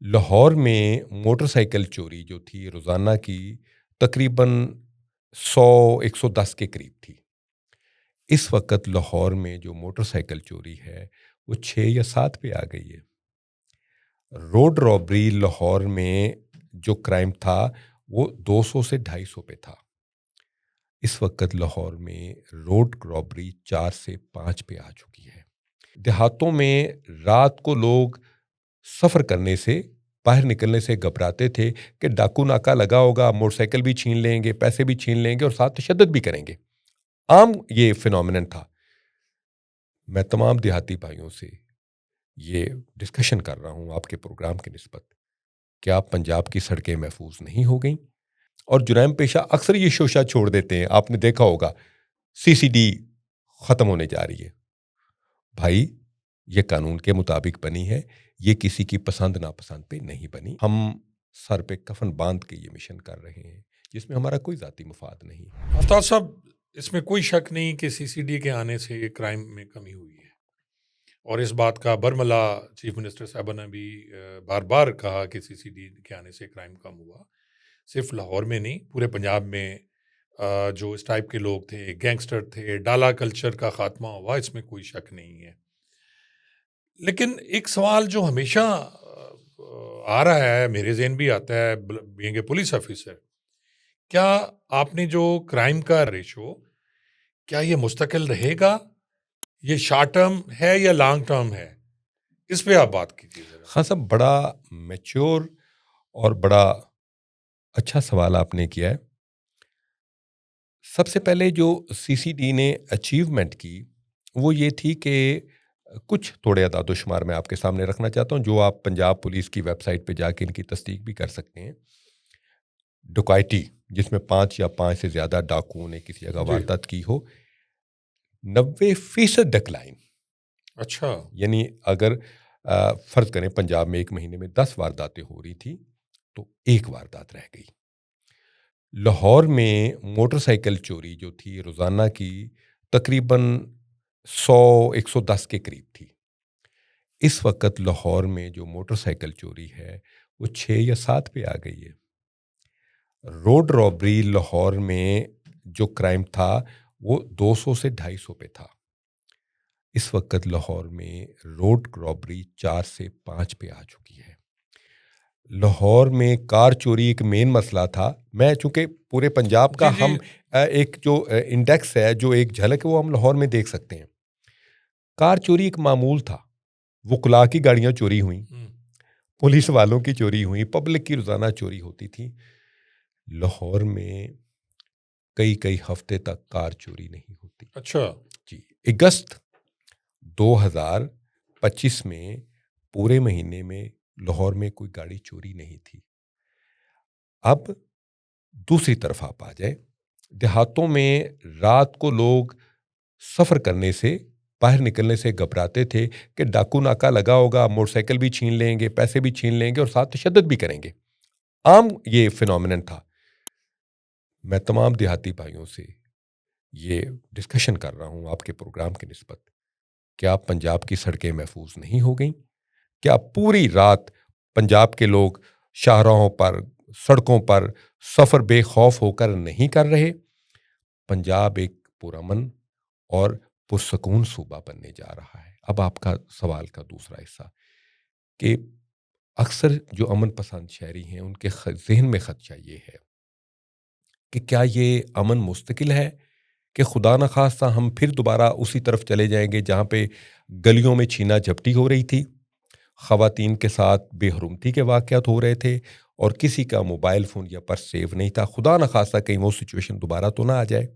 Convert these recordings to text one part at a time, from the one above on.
لاہور میں motor cycle چوری جو تھی روزانہ کی تقریباً 100-110 کے قریب تھی۔ اس وقت لاہور میں جو موٹر سائیکل چوری ہے وہ 6 یا 7 پہ آ گئی ہے۔ روڈ رابری لاہور میں جو کرائم تھا وہ 200 سے 250 پہ تھا۔ اس وقت لاہور میں روڈ رابری 4 سے 5 پہ آ چکی ہے۔ دیہاتوں میں رات کو لوگ سفر کرنے سے باہر نکلنے سے گھبراتے تھے کہ ڈاکو ناکا لگا ہوگا، موٹر سائیکل بھی چھین لیں گے، پیسے بھی چھین لیں گے اور ساتھ تشدد بھی کریں گے۔ عام یہ فینومینن تھا۔ میں تمام دیہاتی بھائیوں سے یہ ڈسکشن کر رہا ہوں آپ کے پروگرام کی نسبت، کیا پنجاب کی سڑکیں محفوظ نہیں ہو گئیں؟ اور جرائم پیشہ اکثر یہ شوشہ چھوڑ دیتے ہیں۔ آپ نے دیکھا ہوگا سی سی ڈی ختم ہونے جا رہی ہے۔ بھائی، یہ قانون کے مطابق بنی ہے، یہ کسی کی پسند ناپسند پہ نہیں بنی۔ ہم سر پہ کفن باندھ کے یہ مشن کر رہے ہیں جس میں ہمارا کوئی ذاتی مفاد نہیں۔ آفتاب صاحب، اس میں کوئی شک نہیں کہ سی سی ڈی کے آنے سے کرائم میں کمی ہوئی ہے، اور اس بات کا برملا چیف منسٹر صاحبہ نے بھی بار بار کہا کہ سی سی ڈی کے آنے سے کرائم کم ہوا۔ صرف لاہور میں نہیں، پورے پنجاب میں جو اس ٹائپ کے لوگ تھے، گینگسٹر تھے، ڈالا کلچر کا خاتمہ ہوا، اس میں کوئی شک نہیں ہے۔ لیکن ایک سوال جو ہمیشہ آ رہا ہے، میرے ذہن بھی آتا ہے بینگ اے پولیس آفیسر، کیا آپ نے جو کرائم کا ریشو، کیا یہ مستقل رہے گا؟ یہ شارٹ ٹرم ہے یا لانگ ٹرم ہے؟ اس پہ آپ بات کیجیے ذرا۔ خان صاحب، بڑا میچور اور بڑا اچھا سوال آپ نے کیا ہے۔ سب سے پہلے جو سی سی ڈی نے اچیومنٹ کی وہ یہ تھی کہ کچھ تھوڑے اعداد و شمار میں آپ کے سامنے رکھنا چاہتا ہوں، جو آپ پنجاب پولیس کی ویب سائٹ پہ جا کے ان کی تصدیق بھی کر سکتے ہیں۔ ڈکیتی جس میں 5 یا 5 سے زیادہ ڈاکوؤں نے کسی جگہ واردات کی ہو، 90% ڈکلائن۔ اچھا، یعنی اگر فرض کریں پنجاب میں ایک مہینے میں 10 وارداتیں ہو رہی تھی تو 1 واردات رہ گئی۔ لاہور میں موٹر سائیکل چوری جو تھی روزانہ کی تقریباً 100-110 کے قریب تھی۔ اس وقت لاہور میں جو موٹر سائیکل چوری ہے وہ 6 یا 7 پہ آ گئی ہے۔ روڈ رابری لاہور میں جو کرائم تھا وہ 200 سے 250 پہ تھا۔ اس وقت لاہور میں روڈ رابری 4 سے 5 پہ آ چکی ہے۔ لاہور میں کار چوری ایک مین مسئلہ تھا۔ میں چونکہ پورے پنجاب کا ہم ایک جو انڈیکس ہے، جو ایک جھلک ہے وہ ہم لاہور میں دیکھ سکتے ہیں۔ کار چوری ایک معمول تھا، وکلاء کی گاڑیاں چوری ہوئیں، پولیس والوں کی چوری ہوئی، پبلک کی روزانہ چوری ہوتی تھی۔ لاہور میں کئی ہفتے تک کار چوری نہیں ہوتی۔ اچھا جی، اگست 2025 میں پورے مہینے میں لاہور میں کوئی گاڑی چوری نہیں تھی۔ اب دوسری طرف آپ آ جائیں، دیہاتوں میں رات کو لوگ سفر کرنے سے باہر نکلنے سے گھبراتے تھے کہ ڈاکو ناکا لگا ہوگا، موٹر سائیکل بھی چھین لیں گے، پیسے بھی چھین لیں گے اور ساتھ تشدد بھی کریں گے۔ عام یہ فینومینن تھا۔ میں تمام دیہاتی بھائیوں سے یہ ڈسکشن کر رہا ہوں آپ کے پروگرام کی نسبت، کیا پنجاب کی سڑکیں محفوظ نہیں ہو گئیں؟ کیا پوری رات پنجاب کے لوگ شاہراہوں پر، سڑکوں پر سفر بے خوف ہو کر نہیں کر رہے؟ پنجاب ایک پرامن اور پرسکون صوبہ بننے جا رہا ہے۔ اب آپ کا سوال کا دوسرا حصہ کہ اکثر جو امن پسند شہری ہیں ان کے ذہن میں خدشہ یہ ہے کہ کیا یہ امن مستقل ہے کہ خدا نخواستہ ہم پھر دوبارہ اسی طرف چلے جائیں گے جہاں پہ گلیوں میں چھینا جھپٹی ہو رہی تھی، خواتین کے ساتھ بے حرمتی کے واقعات ہو رہے تھے اور کسی کا موبائل فون یا پرس سیو نہیں تھا۔ خدا نخواستہ کہیں وہ سچویشن دوبارہ تو نہ آ جائے۔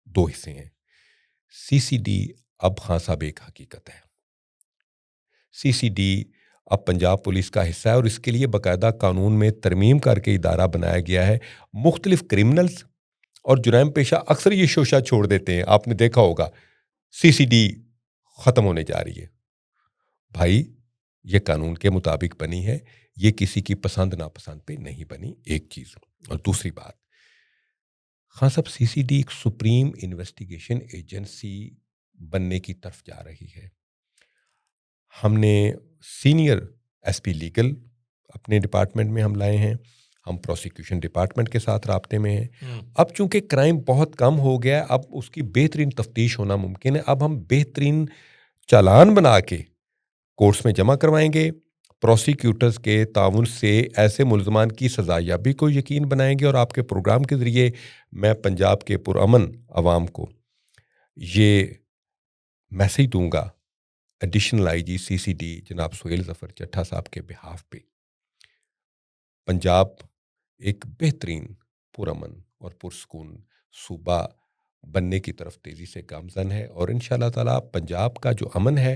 2 حصے ہیں۔ سی سی ڈی اب خان صاحب ایک حقیقت ہے۔ سی سی ڈی اب پنجاب پولیس کا حصہ ہے اور اس کے لیے باقاعدہ قانون میں ترمیم کر کے ادارہ بنایا گیا ہے۔ مختلف کرمنلز اور جرائم پیشہ اکثر یہ شوشہ چھوڑ دیتے ہیں۔ آپ نے دیکھا ہوگا سی سی ڈی ختم ہونے جا رہی ہے۔ بھائی، یہ قانون کے مطابق بنی ہے، یہ کسی کی پسند ناپسند پہ نہیں بنی، ایک چیز۔ اور دوسری بات، خان صاحب، سی سی ڈی ایک سپریم انویسٹیگیشن ایجنسی بننے کی طرف جا رہی ہے۔ ہم نے سینئر ایس پی لیگل اپنے ڈپارٹمنٹ میں ہم لائے ہیں. ہم پروسیکیوشن ڈپارٹمنٹ کے ساتھ رابطے میں ہیں. اب چونکہ کرائم بہت کم ہو گیا ہے, اب اس کی بہترین تفتیش ہونا ممکن ہے. اب ہم بہترین چالان بنا کے کورٹس میں جمع کروائیں گے. پروسیکیوٹرز کے تعاون سے ایسے ملزمان کی سزا یابی کو یقین بنائیں گے. اور آپ کے پروگرام کے ذریعے میں پنجاب کے پرامن عوام کو یہ میسیج دوں گا, additional I G C C D جناب سہیل ظفر چٹھا صاحب کے بہاف پہ, پنجاب ایک بہترین پرامن اور پرسکون صوبہ بننے کی طرف تیزی سے گامزن ہے. اور انشاءاللہ تعالیٰ پنجاب کا جو امن ہے,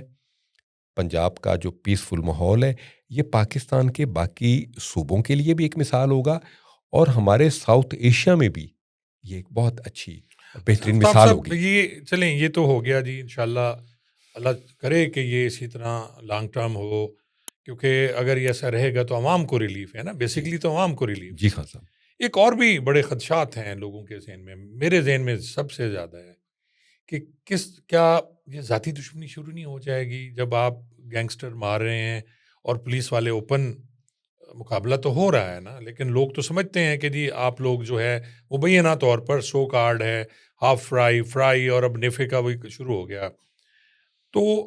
پنجاب کا جو پیسفل ماحول ہے, یہ پاکستان کے باقی صوبوں کے لیے بھی ایک مثال ہوگا, اور ہمارے ساؤتھ ایشیا میں بھی یہ ایک بہت اچھی بہترین آفتاب مثال صاحب ہوگی. یہ چلیں, یہ تو ہو گیا جی, انشاءاللہ اللہ کرے کہ یہ اسی طرح لانگ ٹرم ہو, کیونکہ اگر یہ ایسا رہے گا تو عوام کو ریلیف ہے نا, بیسیکلی تو عوام کو ریلیف. جی خان صاحب. ایک اور بھی بڑے خدشات ہیں لوگوں کے ذہن میں, میرے ذہن میں سب سے زیادہ ہے کہ کیا یہ ذاتی دشمنی شروع نہیں ہو جائے گی جب آپ گینگسٹر مار رہے ہیں اور پولیس والے اوپن مقابلہ تو ہو رہا ہے نا, لیکن لوگ تو سمجھتے ہیں کہ جی آپ لوگ جو ہے مبینہ طور پر سو کارڈ ہے, ہاف فرائی اور اب نیفے کا بھی شروع ہو گیا, تو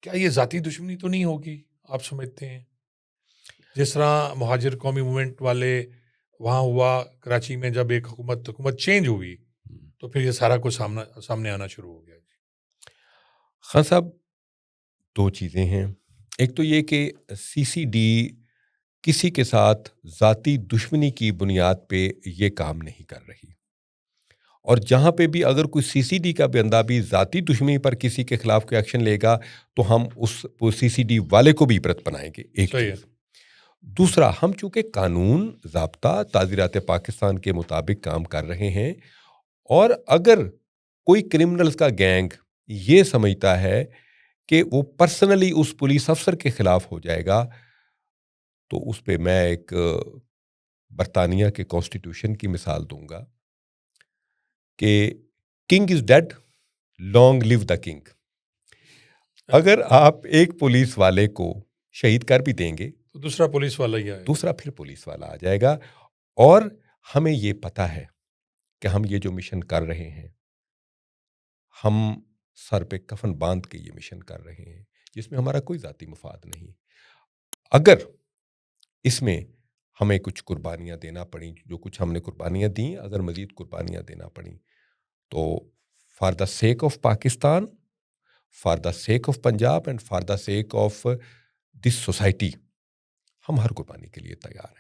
کیا یہ ذاتی دشمنی تو نہیں ہوگی آپ سمجھتے ہیں؟ جس طرح مہاجر قومی موومنٹ والے وہاں ہوا کراچی میں, جب ایک حکومت چینج ہوئی تو پھر یہ سارا کچھ سامنے آنا شروع ہو گیا. خان صاحب دو چیزیں ہیں. ایک تو یہ کہ سی سی ڈی کسی کے ساتھ ذاتی دشمنی کی بنیاد پہ یہ کام نہیں کر رہی, اور جہاں پہ بھی اگر کوئی سی سی ڈی کا بندہ بھی ذاتی دشمنی پر کسی کے خلاف کوئی ایکشن لے گا تو ہم اس سی سی ڈی والے کو بھی عبرت بنائیں گے. ایک چیز. دوسرا, ہم چونکہ قانون ضابطہ تعزیرات پاکستان کے مطابق کام کر رہے ہیں, اور اگر کوئی کرمنلز کا گینگ یہ سمجھتا ہے کہ وہ پرسنلی اس پولیس افسر کے خلاف ہو جائے گا, تو اس پہ میں ایک برطانیہ کے کانسٹیٹیوشن کی مثال دوں گا کہ king is dead, long live the king. اگر آپ ایک پولیس والے کو شہید کر بھی دیں گے تو دوسرا پولیس والا ہی آئے, دوسرا پھر پولیس والا آ جائے گا. اور ہمیں یہ پتہ ہے کہ ہم یہ جو مشن کر رہے ہیں, ہم سر پہ کفن باندھ کے یہ مشن کر رہے ہیں, جس میں ہمارا کوئی ذاتی مفاد نہیں. اگر اس میں ہمیں کچھ قربانیاں دینا پڑیں, جو کچھ ہم نے قربانیاں دیں, اگر مزید قربانیاں دینا پڑیں تو for the sake of Pakistan, for the sake of Punjab and for the sake of this society, ہم ہر قربانی کے لیے تیار ہیں.